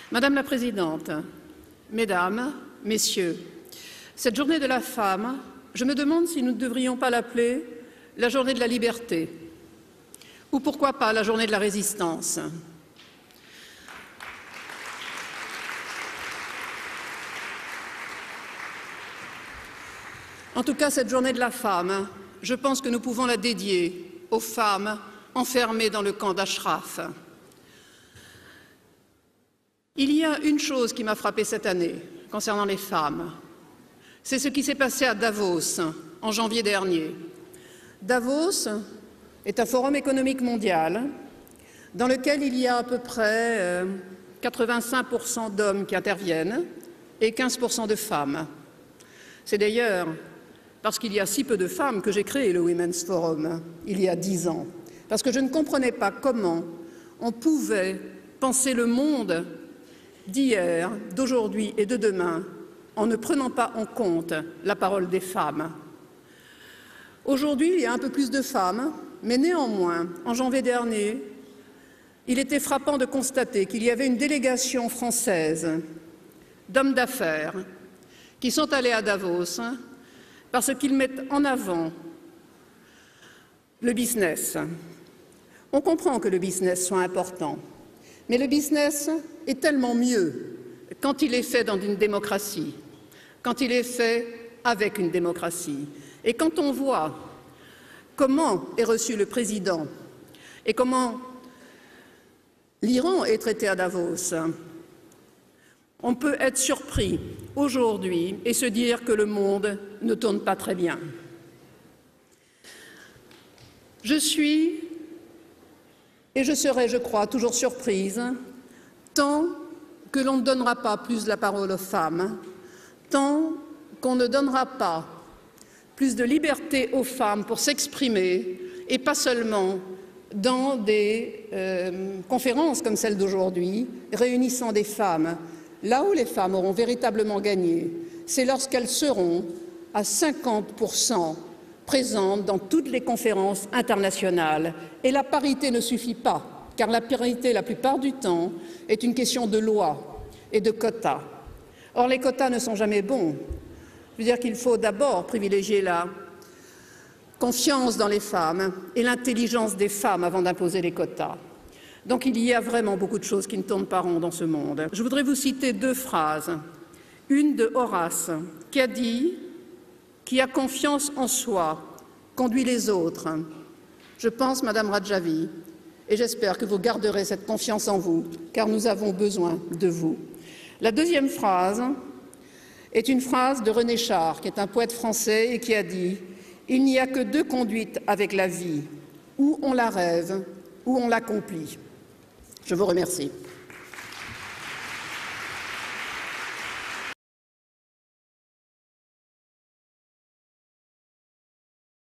Madame la Présidente, Mesdames, Messieurs, cette journée de la femme, je me demande si nous ne devrions pas l'appeler la journée de la liberté, ou pourquoi pas la journée de la résistance. En tout cas, cette journée de la femme, je pense que nous pouvons la dédier aux femmes enfermées dans le camp d'Ashraf. Il y a une chose qui m'a frappée cette année concernant les femmes, c'est ce qui s'est passé à Davos en janvier dernier. Davos est un forum économique mondial dans lequel il y a à peu près 85% d'hommes qui interviennent et 15% de femmes. C'est d'ailleurs parce qu'il y a si peu de femmes que j'ai créé le Women's Forum il y a 10 ans, parce que je ne comprenais pas comment on pouvait penser le monde d'hier, d'aujourd'hui et de demain en ne prenant pas en compte la parole des femmes. Aujourd'hui, il y a un peu plus de femmes, mais néanmoins, en janvier dernier, il était frappant de constater qu'il y avait une délégation française d'hommes d'affaires qui sont allés à Davos parce qu'ils mettent en avant le business. On comprend que le business soit important, mais le business est tellement mieux quand il est fait dans une démocratie, quand il est fait avec une démocratie. Et quand on voit comment est reçu le président et comment l'Iran est traité à Davos, on peut être surpris aujourd'hui et se dire que le monde ne tourne pas très bien. Je suis et je serai, je crois, toujours surprise tant que l'on ne donnera pas plus la parole aux femmes, tant qu'on ne donnera pas plus de liberté aux femmes pour s'exprimer, et pas seulement dans des conférences comme celle d'aujourd'hui, réunissant des femmes. Là où les femmes auront véritablement gagné, c'est lorsqu'elles seront à 50% présentes dans toutes les conférences internationales. Et la parité ne suffit pas, car la parité, la plupart du temps, est une question de loi et de quotas. Or, les quotas ne sont jamais bons. Je veux dire qu'il faut d'abord privilégier la confiance dans les femmes et l'intelligence des femmes avant d'imposer les quotas. Donc il y a vraiment beaucoup de choses qui ne tournent pas rond dans ce monde. Je voudrais vous citer 2 phrases. Une de Horace, qui a dit « Qui a confiance en soi conduit les autres ». Je pense, Madame Radjavi, et j'espère que vous garderez cette confiance en vous, car nous avons besoin de vous. La deuxième phrase est une phrase de René Char, qui est un poète français et qui a dit « Il n'y a que 2 conduites avec la vie, ou on la rêve, ou on l'accomplit ». Je vous remercie.